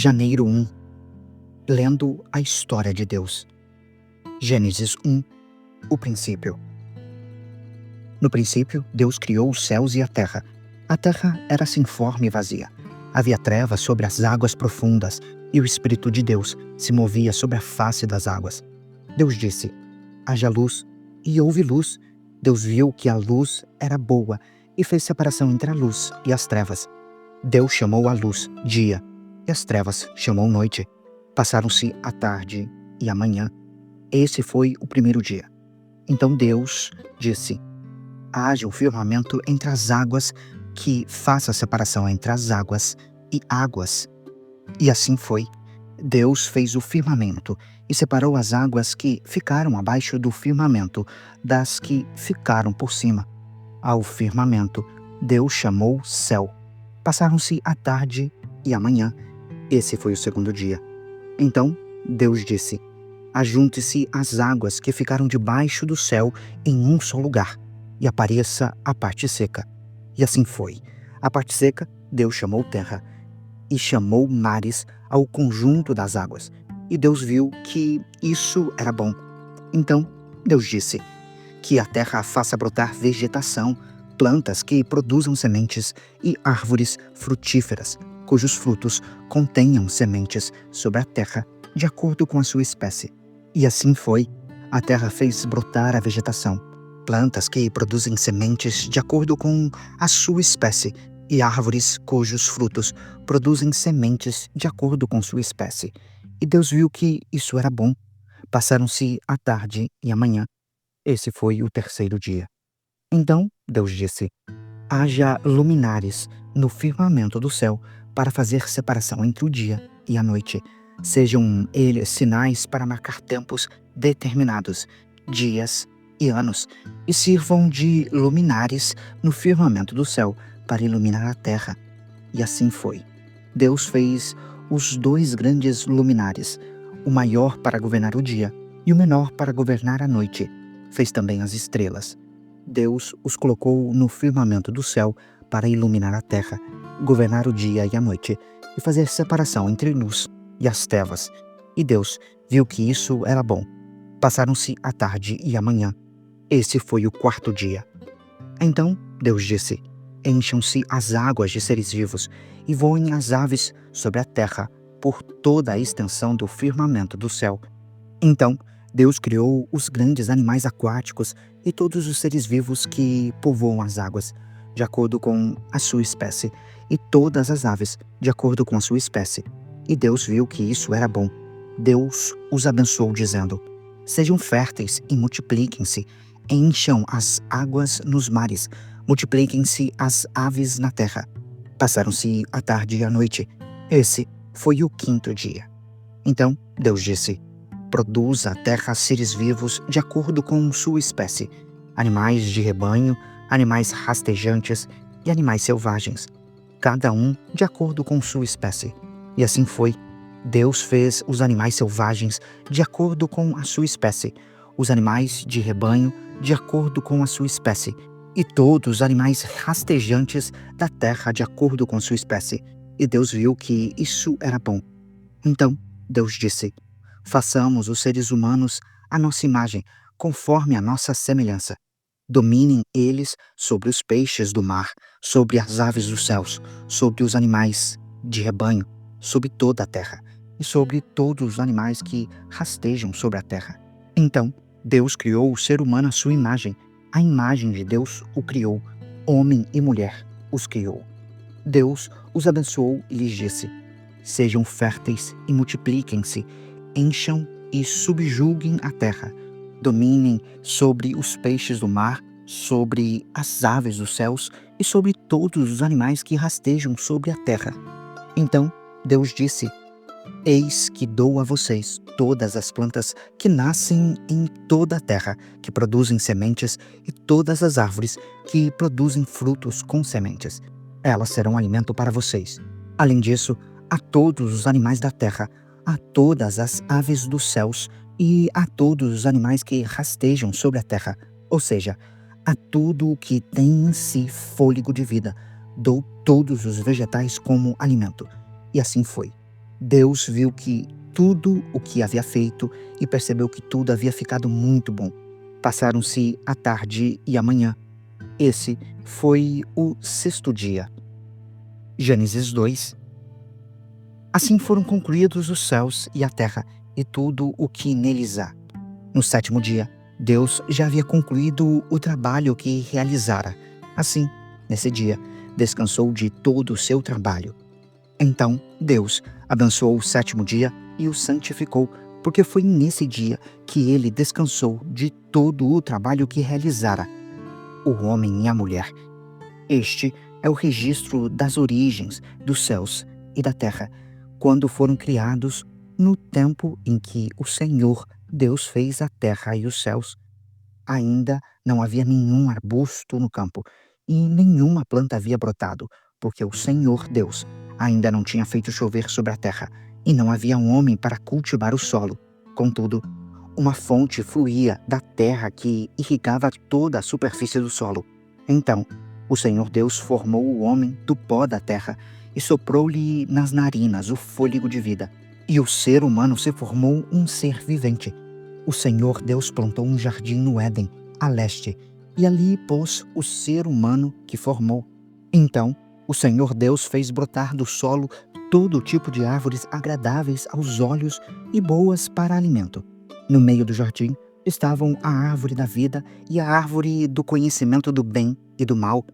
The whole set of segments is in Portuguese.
Janeiro 1. Lendo a história de Deus. Gênesis 1. O princípio. No princípio, Deus criou os céus e a terra. A terra era sem forma e vazia. Havia trevas sobre as águas profundas, e o Espírito de Deus se movia sobre a face das águas. Deus disse: haja luz, e houve luz. Deus viu que a luz era boa, e fez separação entre a luz e as trevas. Deus chamou a luz dia, e as trevas chamou noite. Passaram-se a tarde e a manhã. Esse foi o primeiro dia. Então Deus disse: haja um firmamento entre as águas, que faça a separação entre as águas e águas. E assim foi. Deus fez o firmamento e separou as águas que ficaram abaixo do firmamento das que ficaram por cima. Ao firmamento, Deus chamou céu. Passaram-se a tarde e a manhã. Esse foi o segundo dia. Então Deus disse: ajunte-se as águas que ficaram debaixo do céu em um só lugar, e apareça a parte seca. E assim foi. A parte seca Deus chamou terra, e chamou mares ao conjunto das águas. E Deus viu que isso era bom. Então Deus disse: que a terra faça brotar vegetação, plantas que produzam sementes e árvores frutíferas, cujos frutos contenham sementes sobre a terra, de acordo com a sua espécie. E assim foi. A terra fez brotar a vegetação, plantas que produzem sementes de acordo com a sua espécie, e árvores cujos frutos produzem sementes de acordo com sua espécie. E Deus viu que isso era bom. Passaram-se a tarde e a manhã. Esse foi o terceiro dia. Então Deus disse: haja luminares no firmamento do céu, para fazer separação entre o dia e a noite. Sejam eles sinais para marcar tempos determinados, dias e anos, e sirvam de luminares no firmamento do céu, para iluminar a terra. E assim foi. Deus fez os dois grandes luminares, o maior para governar o dia e o menor para governar a noite. Fez também as estrelas. Deus os colocou no firmamento do céu para iluminar a terra, governar o dia e a noite, e fazer separação entre luz e as trevas. E Deus viu que isso era bom. Passaram-se a tarde e a manhã. Esse foi o quarto dia. Então Deus disse: encham-se as águas de seres vivos, e voem as aves sobre a terra, por toda a extensão do firmamento do céu. Então Deus criou os grandes animais aquáticos e todos os seres vivos que povoam as águas, de acordo com a sua espécie, e todas as aves, de acordo com a sua espécie. E Deus viu que isso era bom. Deus os abençoou, dizendo: sejam férteis e multipliquem-se, encham as águas nos mares, multipliquem-se as aves na terra. Passaram-se a tarde e a noite. Esse foi o quinto dia. Então Deus disse: produza a terra seres vivos de acordo com sua espécie, animais de rebanho, animais rastejantes e animais selvagens, cada um de acordo com sua espécie. E assim foi. Deus fez os animais selvagens de acordo com a sua espécie, os animais de rebanho de acordo com a sua espécie, e todos os animais rastejantes da terra de acordo com sua espécie. E Deus viu que isso era bom. Então Deus disse: façamos os seres humanos à nossa imagem, conforme a nossa semelhança. Dominem eles sobre os peixes do mar, sobre as aves dos céus, sobre os animais de rebanho, sobre toda a terra, e sobre todos os animais que rastejam sobre a terra. Então Deus criou o ser humano à sua imagem. A imagem de Deus o criou, homem e mulher os criou. Deus os abençoou e lhes disse: sejam férteis e multipliquem-se, encham e subjuguem a terra, dominem sobre os peixes do mar, sobre as aves dos céus e sobre todos os animais que rastejam sobre a terra. Então Deus disse: eis que dou a vocês todas as plantas que nascem em toda a terra, que produzem sementes, e todas as árvores que produzem frutos com sementes. Elas serão alimento para vocês. Além disso, a todos os animais da terra, a todas as aves dos céus e a todos os animais que rastejam sobre a terra, ou seja, a tudo o que tem em si fôlego de vida, dou todos os vegetais como alimento. E assim foi. Deus viu que tudo o que havia feito e percebeu que tudo havia ficado muito bom. Passaram-se a tarde e a manhã. Esse foi o sexto dia. Gênesis 2. Assim foram concluídos os céus e a terra e tudo o que neles há. No sétimo dia, Deus já havia concluído o trabalho que realizara. Assim, nesse dia, descansou de todo o seu trabalho. Então, Deus abençoou o sétimo dia e o santificou, porque foi nesse dia que ele descansou de todo o trabalho que realizara, o homem e a mulher. Este é o registro das origens dos céus e da terra, quando foram criados no tempo em que o Senhor Deus fez a terra e os céus. Ainda não havia nenhum arbusto no campo, e nenhuma planta havia brotado, porque o Senhor Deus ainda não tinha feito chover sobre a terra, e não havia um homem para cultivar o solo. Contudo, uma fonte fluía da terra que irrigava toda a superfície do solo. Então, o Senhor Deus formou o homem do pó da terra e soprou-lhe nas narinas o fôlego de vida, e o ser humano se formou um ser vivente. O Senhor Deus plantou um jardim no Éden, a leste, e ali pôs o ser humano que formou. Então, o Senhor Deus fez brotar do solo todo tipo de árvores agradáveis aos olhos e boas para alimento. No meio do jardim estavam a árvore da vida e a árvore do conhecimento do bem e do mal.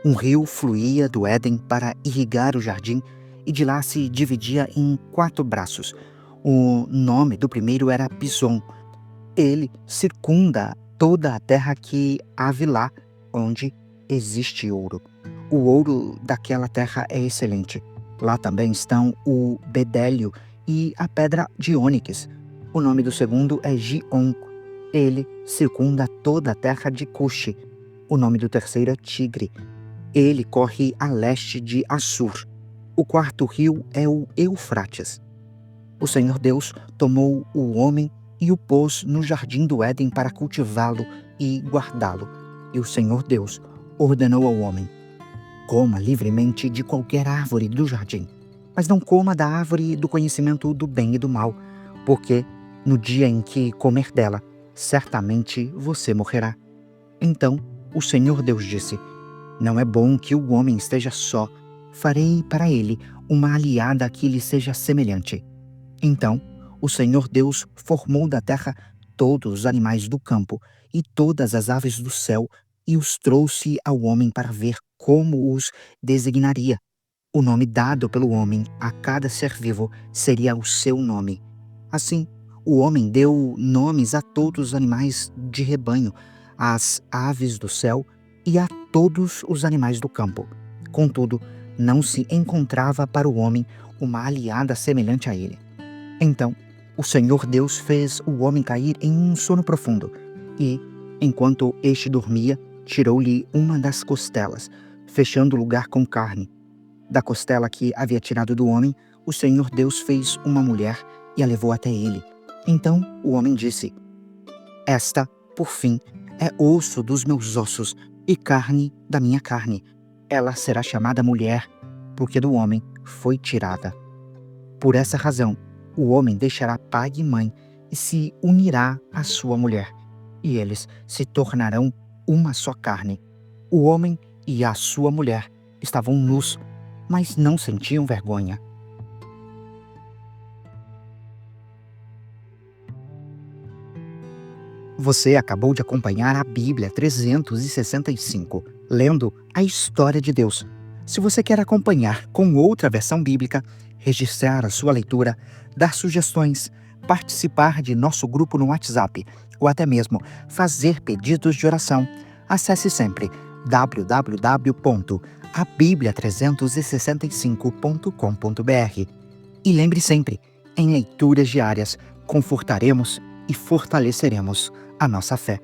Um rio fluía do Éden para irrigar o jardim e de lá se dividia em 4 braços. O nome do primeiro era Pison. Ele circunda toda a terra que há lá, onde existe ouro. O ouro daquela terra é excelente. Lá também estão o bedélio e a pedra de ônix. O nome do segundo é Gion. Ele circunda toda a terra de Cuxi. O nome do terceiro é Tigre. Ele corre a leste de Assur. O quarto rio é o Eufrates. O Senhor Deus tomou o homem e o pôs no jardim do Éden para cultivá-lo e guardá-lo. E o Senhor Deus ordenou ao homem: coma livremente de qualquer árvore do jardim, mas não coma da árvore do conhecimento do bem e do mal, porque no dia em que comer dela, certamente você morrerá. Então o Senhor Deus disse: não é bom que o homem esteja só. Farei para ele uma aliada que lhe seja semelhante. Então o Senhor Deus formou da terra todos os animais do campo e todas as aves do céu e os trouxe ao homem para ver como os designaria. O nome dado pelo homem a cada ser vivo seria o seu nome. Assim, o homem deu nomes a todos os animais de rebanho, às aves do céu e a todos os animais do campo. Contudo, não se encontrava para o homem uma aliada semelhante a ele. Então, o Senhor Deus fez o homem cair em um sono profundo e, enquanto este dormia, tirou-lhe uma das costelas, fechando o lugar com carne. Da costela que havia tirado do homem, o Senhor Deus fez uma mulher e a levou até ele. Então o homem disse: esta, por fim, é osso dos meus ossos e carne da minha carne. Ela será chamada mulher, porque do homem foi tirada. Por essa razão, o homem deixará pai e mãe e se unirá à sua mulher, e eles se tornarão uma só carne. O homem e a sua mulher estavam nus, mas não sentiam vergonha. Você acabou de acompanhar a Bíblia 365, lendo a história de Deus. Se você quer acompanhar com outra versão bíblica, registrar a sua leitura, dar sugestões, participar de nosso grupo no WhatsApp ou até mesmo fazer pedidos de oração, acesse sempre www.abiblia365.com.br. E lembre sempre, em leituras diárias, confortaremos e fortaleceremos a nossa fé.